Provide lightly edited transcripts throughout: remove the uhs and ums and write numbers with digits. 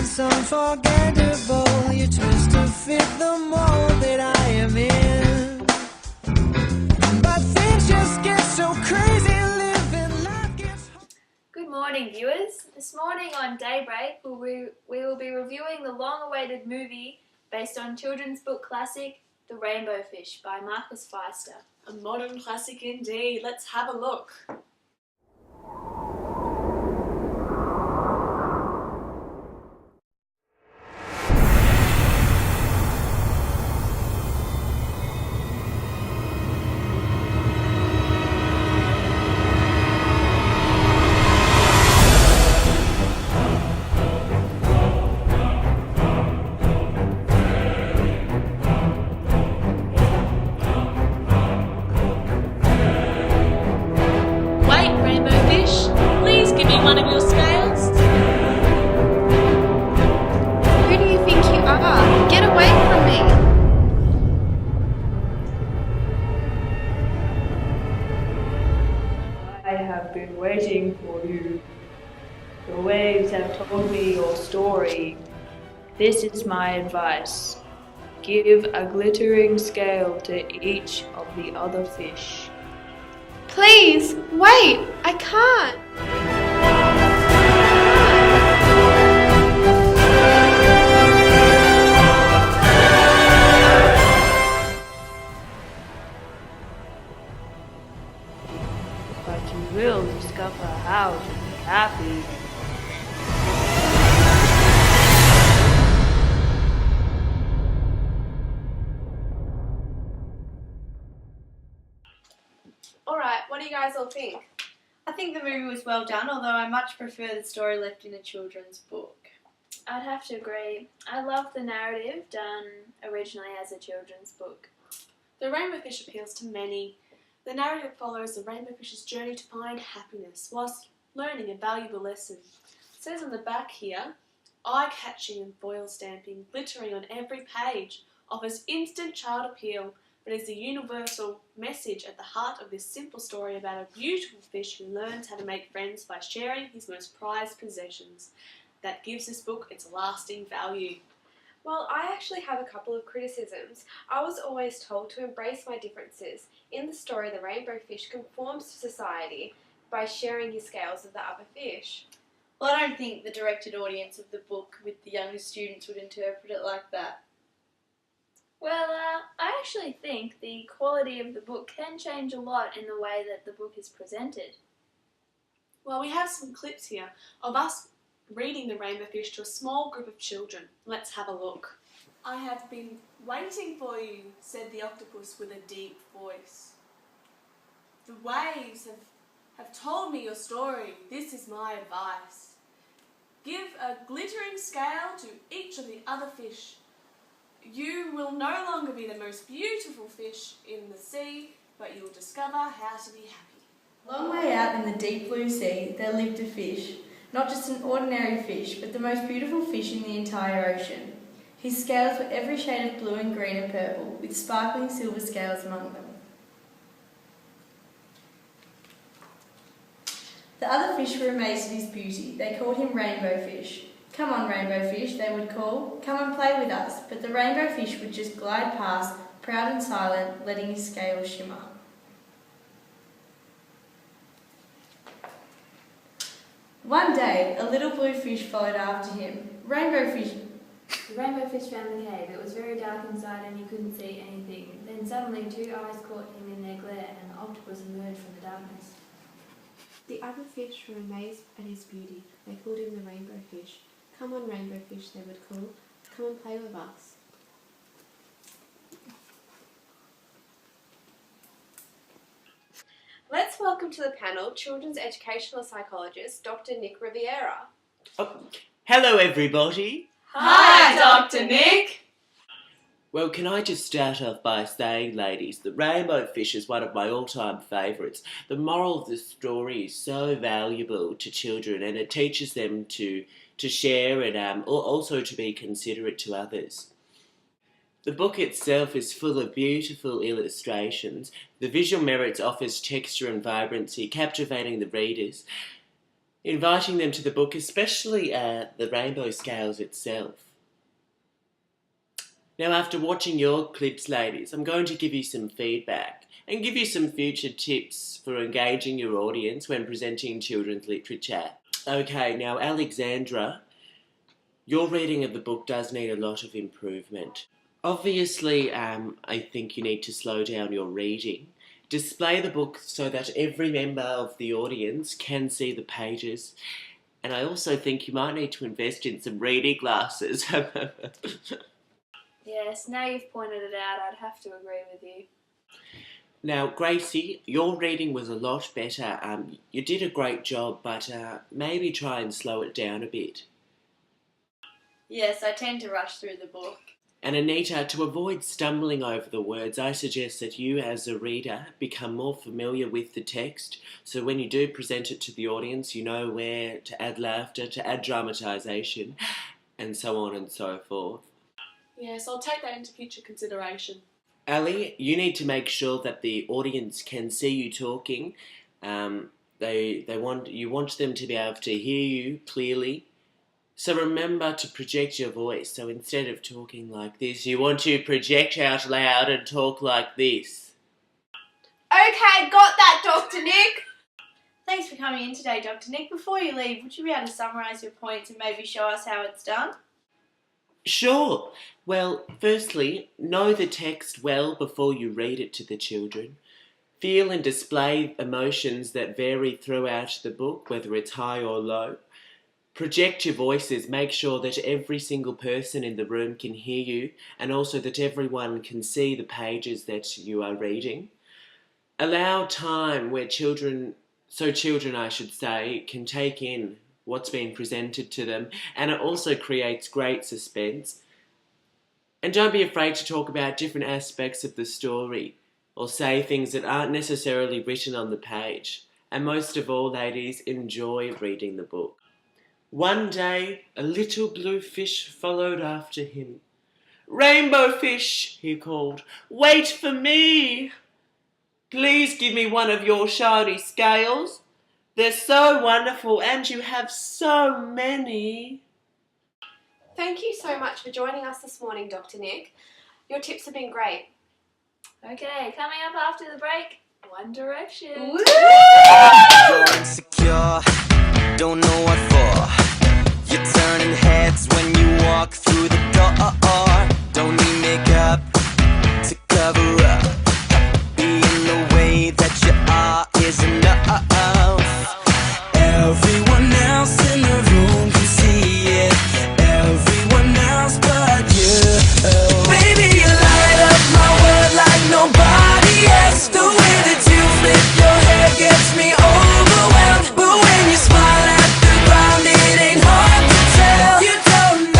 It's unforgettable. You twist to fit the mold that I am in. But things just get so crazy. Living life gets... Good morning, viewers. This morning on Daybreak, we will be reviewing the long-awaited movie based on children's book classic, The Rainbow Fish by Marcus Pfister. A modern classic indeed. Let's have a look. One of your scales? Who do you think you are? Get away from me! I have been waiting for you. The waves have told me your story. This is my advice. Give a glittering scale to each of the other fish. Please, wait! I can't! But you will discover how to be happy. Alright, what do you guys all think? I think the movie was well done, although I much prefer the story left in a children's book. I'd have to agree. I love the narrative done originally as a children's book. The Rainbow Fish appeals to many. The narrative follows the rainbow fish's journey to find happiness whilst learning a valuable lesson. It says on the back here, eye-catching and foil stamping, glittering on every page, offers instant child appeal, but is the universal message at the heart of this simple story about a beautiful fish who learns how to make friends by sharing his most prized possessions. That gives this book its lasting value. Well, I actually have a couple of criticisms. I was always told to embrace my differences. In the story, the rainbow fish conforms to society by sharing his scales with the other fish. Well, I don't think the directed audience of the book with the younger students would interpret it like that. Well, I actually think the quality of the book can change a lot in the way that the book is presented. Well, we have some clips here of us reading The Rainbow Fish to a small group of children. Let's have a look. I have been waiting for you, said the octopus with a deep voice. The waves have told me your story. This is my advice. Give a glittering scale to each of the other fish. You will no longer be the most beautiful fish in the sea, but you will discover how to be happy. A long way out in the deep blue sea, there lived a fish. Not just an ordinary fish, but the most beautiful fish in the entire ocean. His scales were every shade of blue and green and purple, with sparkling silver scales among them. The other fish were amazed at his beauty. They called him Rainbow Fish. Come on, Rainbow Fish, they would call. Come and play with us. But the Rainbow Fish would just glide past, proud and silent, letting his scales shimmer. One day, a little blue fish followed after him. Rainbow Fish. The rainbow fish found the cave. It was very dark inside and he couldn't see anything. Then suddenly 2 eyes caught him in their glare and the octopus emerged from the darkness. The other fish were amazed at his beauty. They called him the Rainbow Fish. Come on, Rainbow Fish, they would call. Come and play with us. Let's welcome to the panel children's educational psychologist, Dr. Nick Riviera. Oh, hello everybody. Hi, Dr. Nick! Well, can I just start off by saying, ladies, the Rainbow Fish is one of my all-time favourites. The moral of the story is so valuable to children and it teaches them to share and also to be considerate to others. The book itself is full of beautiful illustrations. The visual merits offers texture and vibrancy, captivating the readers. inviting them to the book, especially the rainbow scales itself. Now, after watching your clips, ladies, I'm going to give you some feedback and give you some future tips for engaging your audience when presenting children's literature. Okay, now Alexandra, your reading of the book does need a lot of improvement. Obviously, I think you need to slow down your reading. Display the book so that every member of the audience can see the pages. And I also think you might need to invest in some reading glasses. Yes, now you've pointed it out, I'd have to agree with you. Now, Gracie, your reading was a lot better. You did a great job, but maybe try and slow it down a bit. Yes, I tend to rush through the book. And Anita, to avoid stumbling over the words, I suggest that you as a reader become more familiar with the text, so when you do present it to the audience, you know where to add laughter, to add dramatisation, and so on and so forth. Yes, I'll take that into future consideration. Ali, you need to make sure that the audience can see you talking. You want them to be able to hear you clearly. So remember to project your voice. So instead of talking like this, you want to project out loud and talk like this. Okay, got that, Dr. Nick. Thanks for coming in today, Dr. Nick. Before you leave, would you be able to summarise your points and maybe show us how it's done? Sure. Well, firstly, know the text well before you read it to the children. Feel and display emotions that vary throughout the book, whether it's high or low. Project your voices. Make sure that every single person in the room can hear you, and also that everyone can see the pages that you are reading. Allow time where children can take in what's being presented to them, and it also creates great suspense. And don't be afraid to talk about different aspects of the story or say things that aren't necessarily written on the page. And most of all, ladies, enjoy reading the book. One day, a little blue fish followed after him. "Rainbow fish," he called, "wait for me. Please give me one of your shiny scales. They're so wonderful and you have so many." Thank you so much for joining us this morning, Dr. Nick. Your tips have been great. Okay, coming up after the break, One Direction. You're insecure, don't know what for. You're turning heads when you walk through the door. Don't need makeup to cover up. Being the way that you are is enough. Everyone else in the room can see it. Everyone else but you. Baby, you light up my world like nobody else. The way that you flip your hair gets me overwhelmed. But when you smile at the ground, it ain't hard to tell. You don't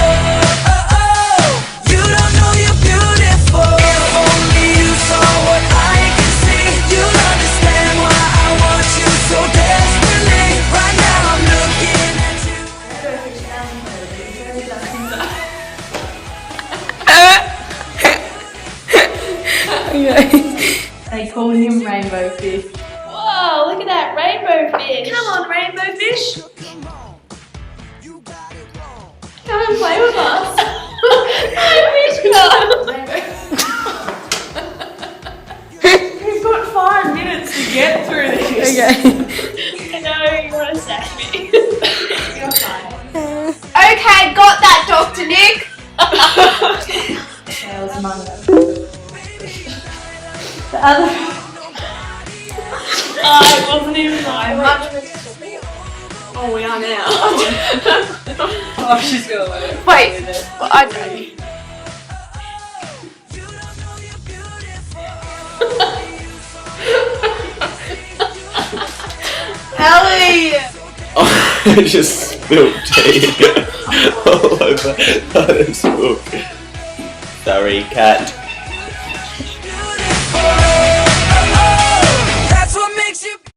know you're beautiful. If only you saw what I can see, you'll understand why I want you so desperately. Right now I'm looking at you. They call him Rainbow Fish. Whoa, look at that rainbow fish. Come on, rainbow fish. Come and play with us. We've got 5 minutes to get through this. Okay. I know, you want to sack me. You're fine. Okay, got that, Dr. Nick. That was among them. The other. I wasn't even lying. Oh, we are now. Oh, she's gonna learn. Wait, well, I know. Ellie! Oh, I just spilled tea all over this book. Sorry, cat. Beautiful.